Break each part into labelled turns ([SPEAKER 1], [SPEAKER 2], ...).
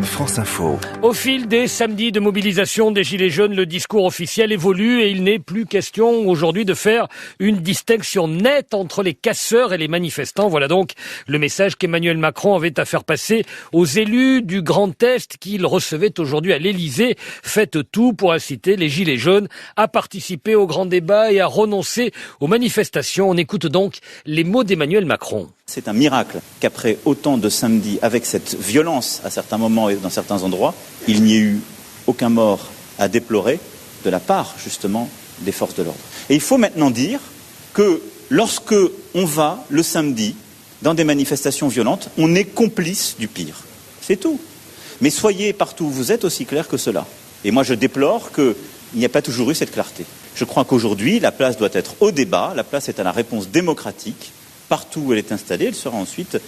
[SPEAKER 1] France Info.
[SPEAKER 2] Au fil des samedis de mobilisation des Gilets jaunes, le discours officiel évolue et il n'est plus question aujourd'hui de faire une distinction nette entre les casseurs et les manifestants. Voilà donc le message qu'Emmanuel Macron avait à faire passer aux élus du Grand Est qu'il recevait aujourd'hui à l'Élysée. Faites tout pour inciter les Gilets jaunes à participer au grand débat et à renoncer aux manifestations. On écoute donc les mots d'Emmanuel Macron.
[SPEAKER 3] C'est un miracle qu'après autant de samedis, avec cette violence à certains moments et dans certains endroits, il n'y ait eu aucun mort à déplorer de la part, justement, des forces de l'ordre. Et il faut maintenant dire que lorsque on va, le samedi, dans des manifestations violentes, on est complice du pire. C'est tout. Mais soyez partout où vous êtes aussi clair que cela. Et moi, je déplore qu'il n'y ait pas toujours eu cette clarté. Je crois qu'aujourd'hui, la place doit être au débat, la place est à la réponse démocratique. Partout où elle est installée, elle sera ensuite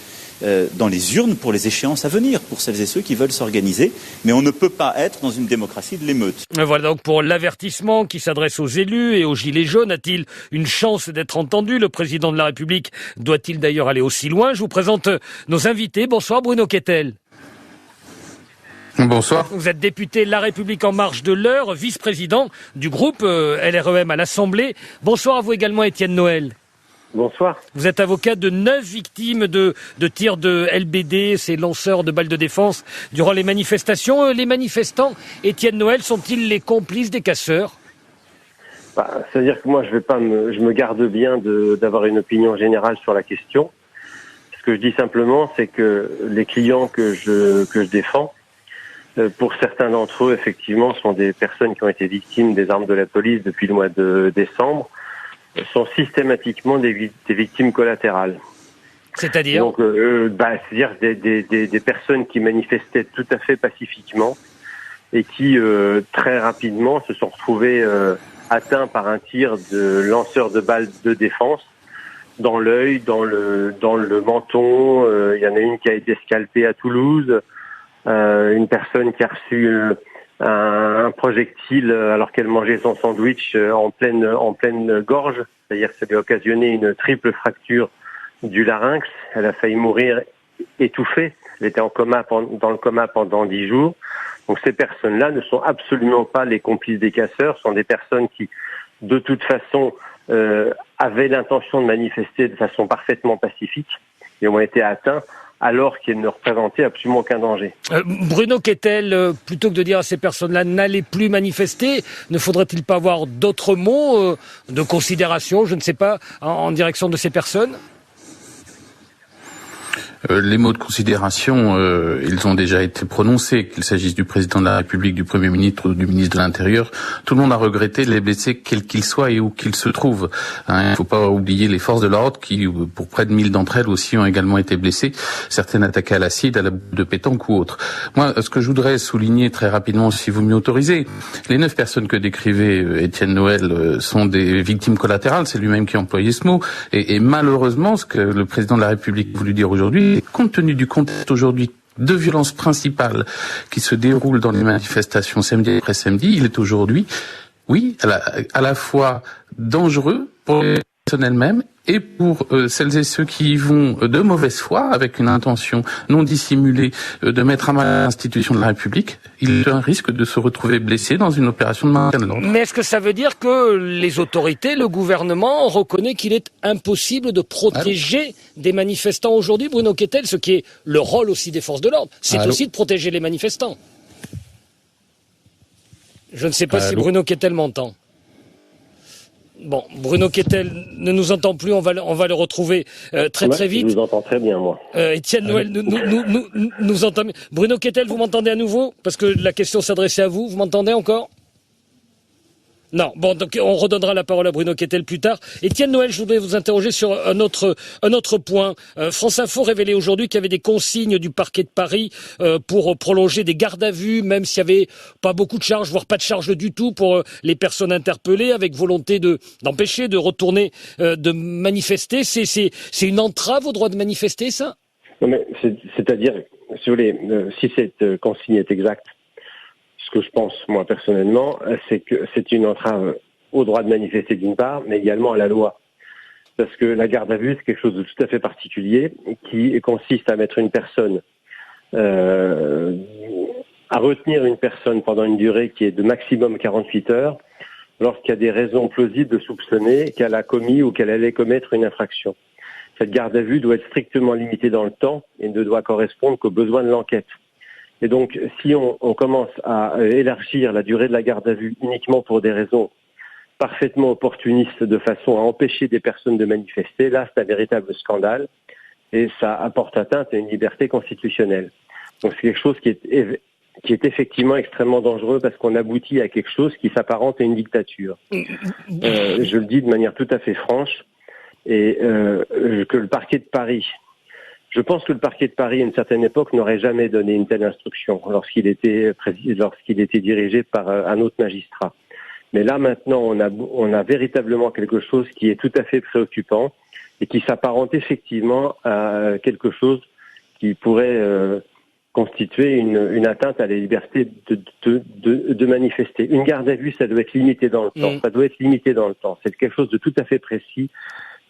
[SPEAKER 3] dans les urnes pour les échéances à venir, pour celles et ceux qui veulent s'organiser. Mais on ne peut pas être dans une démocratie de l'émeute.
[SPEAKER 2] Voilà donc pour l'avertissement qui s'adresse aux élus et aux Gilets jaunes. A-t-il une chance d'être entendu? Le président de la République doit-il d'ailleurs aller aussi loin? Je vous présente nos invités. Bonsoir Bruno Kettel.
[SPEAKER 4] Bonsoir.
[SPEAKER 2] Vous êtes député La République En Marche de l'Eure, vice-président du groupe LREM à l'Assemblée. Bonsoir à vous également Étienne Noël.
[SPEAKER 5] Bonsoir.
[SPEAKER 2] Vous êtes avocat de 9 victimes de tirs de LBD, ces lanceurs de balles de défense, durant les manifestations. Les manifestants, Étienne Noël, sont-ils les complices des casseurs?
[SPEAKER 5] C'est-à-dire que moi, je me garde bien d'avoir une opinion générale sur la question. Ce que je dis simplement, c'est que les clients que je défends, pour certains d'entre eux, effectivement, sont des personnes qui ont été victimes des armes de la police depuis le mois de décembre, sont systématiquement des victimes collatérales.
[SPEAKER 2] C'est-à-dire
[SPEAKER 5] donc, c'est-à-dire des personnes qui manifestaient tout à fait pacifiquement et qui très rapidement se sont retrouvées atteints par un tir de lanceur de balles de défense dans l'œil, dans le menton. Il y en a une qui a été scalpée à Toulouse, une personne qui a reçu un projectile alors qu'elle mangeait son sandwich en pleine gorge, c'est-à-dire que ça lui a occasionné une triple fracture du larynx. Elle a failli mourir étouffée. Elle était dans le coma pendant 10 jours. Donc ces personnes-là ne sont absolument pas les complices des casseurs, sont des personnes qui, de toute façon, avaient l'intention de manifester de façon parfaitement pacifique et ont été atteints alors qu'ils ne représentaient absolument aucun danger.
[SPEAKER 2] Bruno Kettel, plutôt que de dire à ces personnes-là n'allez plus manifester, ne faudrait-il pas avoir d'autres mots de considération, je ne sais pas, en direction de ces personnes?
[SPEAKER 4] Les mots de considération, ils ont déjà été prononcés, qu'il s'agisse du président de la République, du Premier ministre ou du ministre de l'Intérieur. Tout le monde a regretté les blessés, quels qu'ils soient et où qu'ils se trouvent. Il ne faut pas oublier les forces de l'ordre qui, pour près de 1000 d'entre elles aussi, ont également été blessées. Certaines attaquées à l'acide, à la boule de pétanque ou autre. Moi, ce que je voudrais souligner très rapidement, si vous m'y autorisez, les 9 personnes que décrivait Étienne Noël sont des victimes collatérales. C'est lui-même qui a employé ce mot. Et malheureusement, ce que le président de la République a voulu dire aujourd'hui, compte tenu du contexte aujourd'hui de violence principale qui se déroule dans les manifestations samedi après samedi, il est aujourd'hui, oui, à la fois dangereux pour les personnes elles-mêmes et pour celles et ceux qui y vont de mauvaise foi, avec une intention non dissimulée de mettre à mal l'institution de la République. Il y a un risque de se retrouver blessé dans une opération de maintien de l'ordre.
[SPEAKER 2] Mais est-ce que ça veut dire que les autorités, le gouvernement, reconnaît qu'il est impossible de protéger des manifestants aujourd'hui, Bruno Kettel, ce qui est le rôle aussi des forces de l'ordre, c'est aussi de protéger les manifestants. Je ne sais pas si Bruno Kettel m'entend. Bon, Bruno Kettel ne nous entend plus, on va le retrouver très vite.
[SPEAKER 5] Je vous entends très bien, moi.
[SPEAKER 2] Étienne Noël nous entend. Bruno Kettel, vous m'entendez à nouveau? Parce que la question s'adressait à vous, vous m'entendez encore? Non, bon, donc on redonnera la parole à Bruno Kettel plus tard. Étienne Noël, je voudrais vous interroger sur un autre point. France Info révélait aujourd'hui qu'il y avait des consignes du parquet de Paris pour prolonger des gardes à vue, même s'il y avait pas beaucoup de charges, voire pas de charges du tout pour les personnes interpellées, avec volonté d'empêcher de retourner, de manifester. C'est une entrave au droit de manifester, ça?
[SPEAKER 5] Non, mais c'est-à-dire, si vous voulez, si cette consigne est exacte, ce que je pense, moi, personnellement, c'est que c'est une entrave au droit de manifester d'une part, mais également à la loi. Parce que la garde à vue, c'est quelque chose de tout à fait particulier qui consiste à mettre une personne à retenir une personne pendant une durée qui est de maximum 48 heures lorsqu'il y a des raisons plausibles de soupçonner qu'elle a commis ou qu'elle allait commettre une infraction. Cette garde à vue doit être strictement limitée dans le temps et ne doit correspondre qu'aux besoins de l'enquête. Et donc, si on commence à élargir la durée de la garde à vue uniquement pour des raisons parfaitement opportunistes de façon à empêcher des personnes de manifester, là, c'est un véritable scandale et ça apporte atteinte à une liberté constitutionnelle. Donc, c'est quelque chose qui est effectivement extrêmement dangereux parce qu'on aboutit à quelque chose qui s'apparente à une dictature. Je le dis de manière tout à fait franche et que le parquet de Paris... Je pense que le parquet de Paris, à une certaine époque, n'aurait jamais donné une telle instruction lorsqu'il était dirigé par un autre magistrat. Mais là, maintenant, on a véritablement quelque chose qui est tout à fait préoccupant et qui s'apparente effectivement à quelque chose qui pourrait constituer une atteinte à la liberté de manifester. Une garde à vue, ça doit être limité dans le temps. Ça doit être limité dans le temps. C'est quelque chose de tout à fait précis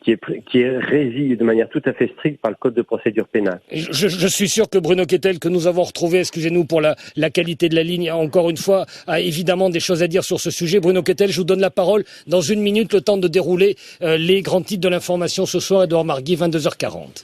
[SPEAKER 5] qui est régi de manière tout à fait stricte par le Code de procédure pénale.
[SPEAKER 2] Je suis sûr que Bruno Kettel, que nous avons retrouvé, excusez-nous pour la qualité de la ligne, encore une fois, a évidemment des choses à dire sur ce sujet. Bruno Kettel, je vous donne la parole dans une minute, le temps de dérouler les grands titres de l'information ce soir. Edouard Marguis, 22h40.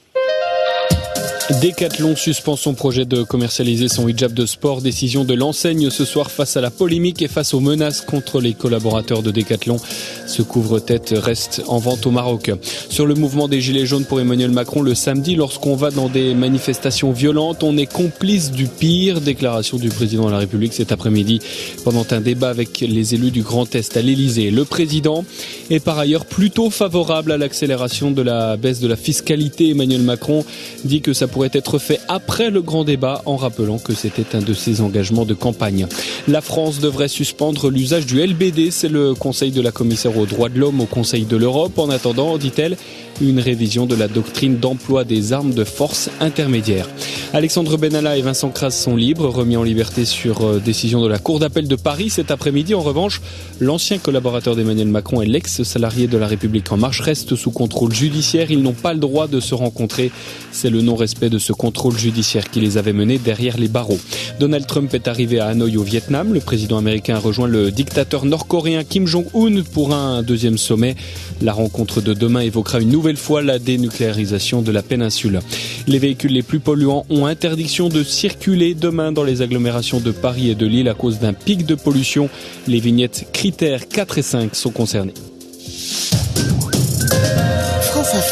[SPEAKER 1] Decathlon suspend son projet de commercialiser son hijab de sport. Décision de l'enseigne ce soir face à la polémique et face aux menaces contre les collaborateurs de Decathlon. Ce couvre-tête reste en vente au Maroc. Sur le mouvement des Gilets jaunes pour Emmanuel Macron le samedi, lorsqu'on va dans des manifestations violentes, on est complice du pire. Déclaration du président de la République cet après-midi pendant un débat avec les élus du Grand Est à l'Elysée. Le président est par ailleurs plutôt favorable à l'accélération de la baisse de la fiscalité. Emmanuel Macron dit que ça pourrait être fait après le grand débat en rappelant que c'était un de ses engagements de campagne. La France devrait suspendre l'usage du LBD, c'est le conseil de la commissaire aux droits de l'homme au Conseil de l'Europe. En attendant, dit-elle, une révision de la doctrine d'emploi des armes de force intermédiaire. Alexandre Benalla et Vincent Crasse sont libres, remis en liberté sur décision de la Cour d'appel de Paris cet après-midi. En revanche, l'ancien collaborateur d'Emmanuel Macron et l'ex-salarié de La République En Marche restent sous contrôle judiciaire. Ils n'ont pas le droit de se rencontrer. C'est le non-respect de ce contrôle judiciaire qui les avait menés derrière les barreaux. Donald Trump est arrivé à Hanoï au Vietnam. Le président américain a rejoint le dictateur nord-coréen Kim Jong-un pour un deuxième sommet. La rencontre de demain évoquera une nouvelle fois la dénucléarisation de la péninsule. Les véhicules les plus polluants ont interdiction de circuler demain dans les agglomérations de Paris et de Lille à cause d'un pic de pollution. Les vignettes critères 4 et 5 sont concernées.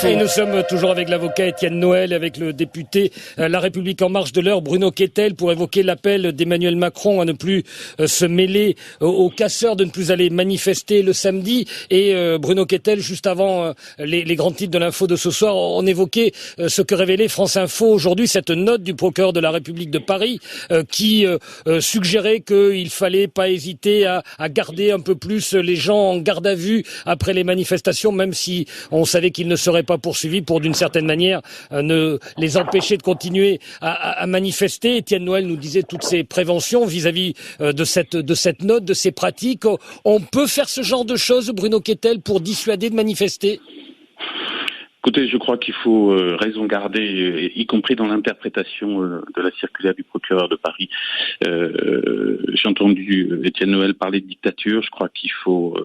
[SPEAKER 2] Et nous sommes toujours avec l'avocat Étienne Noël, avec le député La République En Marche de l'heure, Bruno Kettel, pour évoquer l'appel d'Emmanuel Macron à ne plus se mêler aux casseurs, de ne plus aller manifester le samedi. Et Bruno Kettel, juste avant les grands titres de l'info de ce soir, on évoquait ce que révélait France Info aujourd'hui, cette note du procureur de la République de Paris qui suggérait qu'il fallait pas hésiter à garder un peu plus les gens en garde à vue après les manifestations, même si on savait qu'ils ne seraient pas poursuivis pour, d'une certaine manière, ne les empêcher de continuer à manifester. Étienne Noël nous disait toutes ces préventions vis-à-vis de cette note, de ces pratiques. On peut faire ce genre de choses, Bruno Kettel, pour dissuader de manifester ?
[SPEAKER 4] Écoutez, je crois qu'il faut raison garder, y compris dans l'interprétation de la circulaire du procureur de Paris. J'ai entendu Étienne Noël parler de dictature. Je crois qu'il faut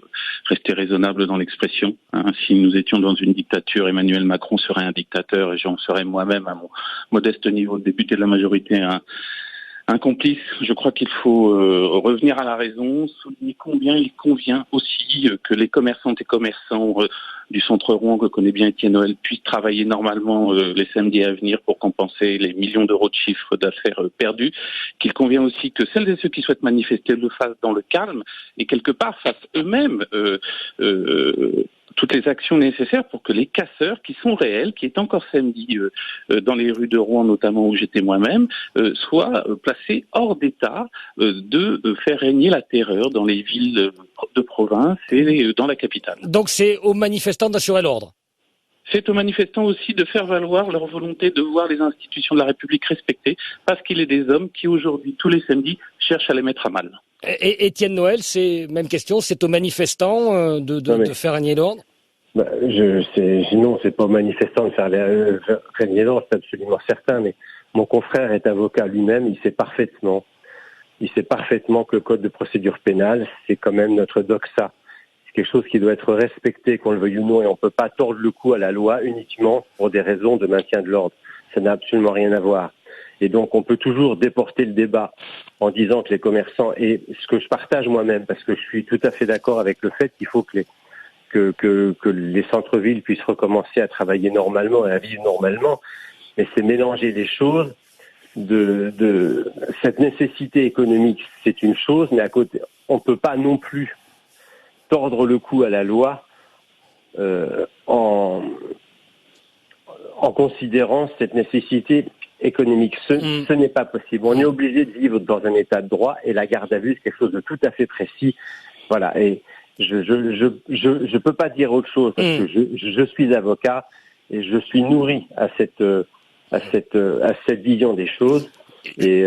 [SPEAKER 4] rester raisonnable dans l'expression. Si nous étions dans une dictature, Emmanuel Macron serait un dictateur et j'en serais moi-même, à mon modeste niveau de député de la majorité, un complice. Je crois qu'il faut revenir à la raison, souligner combien il convient aussi que les commerçantes et commerçants du centre rond que connaît bien Étienne Noël puissent travailler normalement les samedis à venir pour compenser les millions d'euros de chiffre d'affaires perdus, qu'il convient aussi que celles et ceux qui souhaitent manifester le fassent dans le calme et quelque part fassent eux-mêmes toutes les actions nécessaires pour que les casseurs, qui sont réels, qui est encore samedi dans les rues de Rouen notamment où j'étais moi-même, soient placés hors d'état de faire régner la terreur dans les villes de province et dans la capitale.
[SPEAKER 2] Donc c'est aux manifestants d'assurer l'ordre.
[SPEAKER 4] C'est aux manifestants aussi de faire valoir leur volonté de voir les institutions de la République respectées, parce qu'il est des hommes qui aujourd'hui, tous les samedis, cherchent à les mettre à mal.
[SPEAKER 2] Et Étienne Noël, c'est même question, c'est aux manifestants de faire régner l'ordre ?
[SPEAKER 5] Non, c'est pas aux manifestants de faire régner l'ordre, c'est absolument certain, mais Mon confrère est avocat lui-même, il sait parfaitement que le code de procédure pénale, c'est quand même notre doxa. C'est quelque chose qui doit être respecté, qu'on le veuille ou non, et on ne peut pas tordre le cou à la loi uniquement pour des raisons de maintien de l'ordre. Ça n'a absolument rien à voir. Et donc, on peut toujours déporter le débat en disant que les commerçants, et ce que je partage moi-même, parce que je suis tout à fait d'accord avec le fait qu'il faut que les centres-villes puissent recommencer à travailler normalement et à vivre normalement, mais c'est mélanger les choses. De cette nécessité économique, c'est une chose, mais à côté, on ne peut pas non plus tordre le cou à la loi en considérant cette nécessité économique. Ce n'est pas possible. On est obligé de vivre dans un état de droit et la garde à vue, c'est quelque chose de tout à fait précis. Voilà. Et je peux pas dire autre chose parce que je suis avocat et je suis nourri à cette vision des choses. Et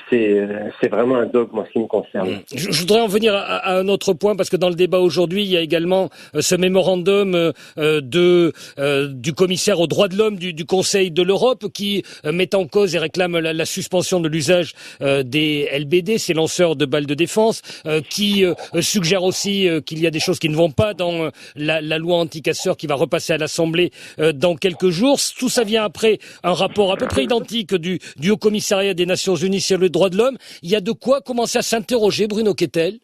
[SPEAKER 5] c'est vraiment un dogme en ce qui me concerne.
[SPEAKER 2] Je voudrais en venir à un autre point parce que dans le débat aujourd'hui, il y a également ce mémorandum du commissaire aux droits de l'homme du Conseil de l'Europe qui met en cause et réclame la suspension de l'usage des LBD, ces lanceurs de balles de défense, qui suggère aussi qu'il y a des choses qui ne vont pas dans la loi anti-casseurs qui va repasser à l'Assemblée dans quelques jours. Tout ça vient après un rapport à peu près identique du Haut Commissariat des Nations Unies sur les droits de l'homme. Il y a de quoi commencer à s'interroger, Bruno Kettel?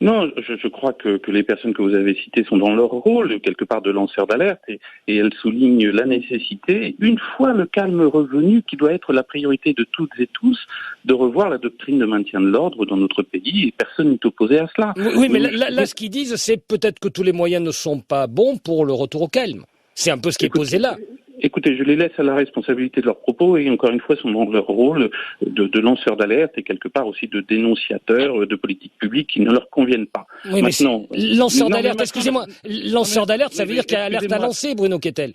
[SPEAKER 4] Non, je crois que les personnes que vous avez citées sont dans leur rôle, quelque part de lanceurs d'alerte, et elles soulignent la nécessité, une fois le calme revenu, qui doit être la priorité de toutes et tous, de revoir la doctrine de maintien de l'ordre dans notre pays, et personne n'est opposé à cela.
[SPEAKER 2] Oui, mais là, ce qu'ils disent, c'est peut-être que tous les moyens ne sont pas bons pour le retour au calme. C'est un peu ce qui est posé là.
[SPEAKER 4] Écoutez, je les laisse à la responsabilité de leurs propos et encore une fois sont dans leur rôle de lanceurs d'alerte et quelque part aussi de dénonciateurs de politiques publiques qui ne leur conviennent pas.
[SPEAKER 2] Oui, maintenant, mais lanceur d'alerte, excusez-moi, lanceur d'alerte, ça veut dire qu'il y a alerte à lancer, Bruno Kettel.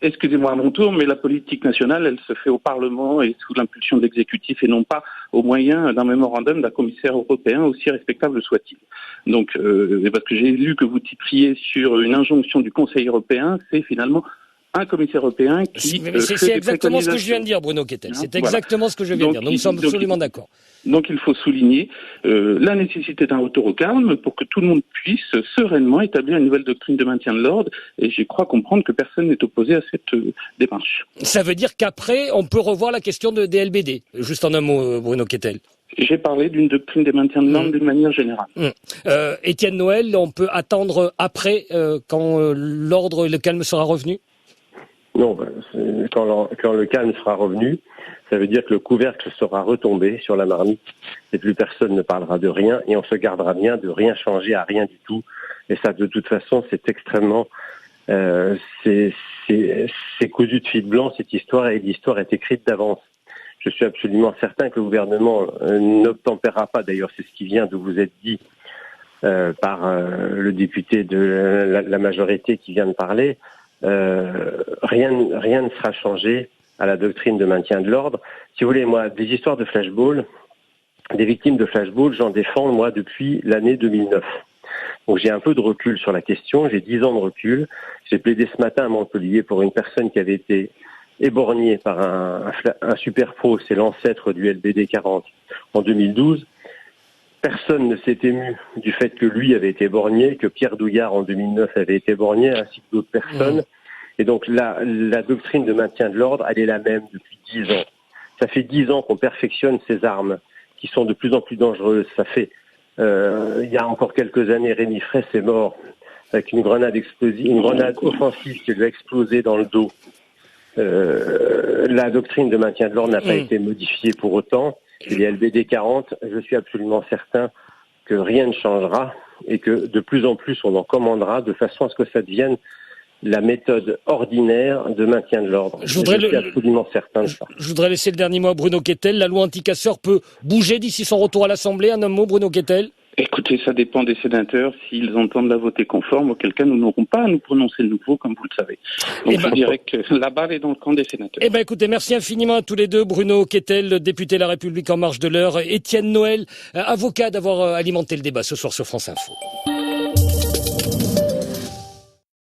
[SPEAKER 4] Excusez-moi à mon tour, mais la politique nationale, elle se fait au Parlement et sous l'impulsion de l'exécutif et non pas au moyen d'un mémorandum d'un commissaire européen, aussi respectable soit-il. Donc, parce que j'ai lu que vous titriez sur une injonction du Conseil européen, c'est finalement un commissaire européen qui...
[SPEAKER 2] C'est exactement ce que je viens de dire, Bruno Kettel. C'est exactement ce que je viens de dire. Donc, nous sommes absolument d'accord.
[SPEAKER 4] Donc il faut souligner la nécessité d'un retour au calme pour que tout le monde puisse sereinement établir une nouvelle doctrine de maintien de l'ordre et je crois comprendre que personne n'est opposé à cette démarche.
[SPEAKER 2] Ça veut dire qu'après, on peut revoir la question des LBD. Juste en un mot, Bruno Kettel.
[SPEAKER 4] J'ai parlé d'une doctrine des maintiens de l'ordre d'une manière générale.
[SPEAKER 2] Étienne Noël, on peut attendre après, quand l'ordre et le calme sera revenu?
[SPEAKER 5] Non, quand le calme sera revenu, ça veut dire que le couvercle sera retombé sur la marmite et plus personne ne parlera de rien et on se gardera bien de rien changer à rien du tout. Et ça, de toute façon, c'est extrêmement... c'est cousu de fil blanc, cette histoire, et l'histoire est écrite d'avance. Je suis absolument certain que le gouvernement n'obtempérera pas, d'ailleurs c'est ce qui vient de vous être dit par le député de la majorité qui vient de parler, rien ne sera changé à la doctrine de maintien de l'ordre. Si vous voulez, moi, des histoires de flashball, des victimes de flashball, j'en défends, moi, depuis l'année 2009. Donc j'ai un peu de recul sur la question, j'ai 10 ans de recul. J'ai plaidé ce matin à Montpellier pour une personne qui avait été éborgnée par un super pro, c'est l'ancêtre du LBD 40, en 2012. Personne ne s'est ému du fait que lui avait été éborgné, que Pierre Douillard en 2009 avait été éborgné, ainsi que d'autres personnes. Et donc la doctrine de maintien de l'ordre, elle est la même depuis 10 ans. Ça fait 10 ans qu'on perfectionne ces armes qui sont de plus en plus dangereuses. Ça fait, il y a encore quelques années, Rémi Fraisse est mort avec une grenade explosive, une grenade offensive qui lui a explosé dans le dos. La doctrine de maintien de l'ordre n'a pas été modifiée pour autant. Et les LBD 40, je suis absolument certain que rien ne changera et que de plus en plus on en commandera de façon à ce que ça devienne la méthode ordinaire de maintien de l'ordre. Je suis absolument certain de ça.
[SPEAKER 2] Je voudrais laisser le dernier mot à Bruno Kettel. La loi anti-casseurs peut bouger d'ici son retour à l'Assemblée. Un mot, Bruno Kettel.
[SPEAKER 4] Écoutez, ça dépend des sénateurs s'ils entendent la voter conforme, auquel cas nous n'aurons pas à nous prononcer de nouveau, comme vous le savez. Donc je dirais que la balle est dans le camp des sénateurs.
[SPEAKER 2] Eh ben, écoutez, merci infiniment à tous les deux. Bruno Kettel, député de La République En Marche de l'Eure, Étienne Noël, avocat, d'avoir alimenté le débat ce soir sur France Info.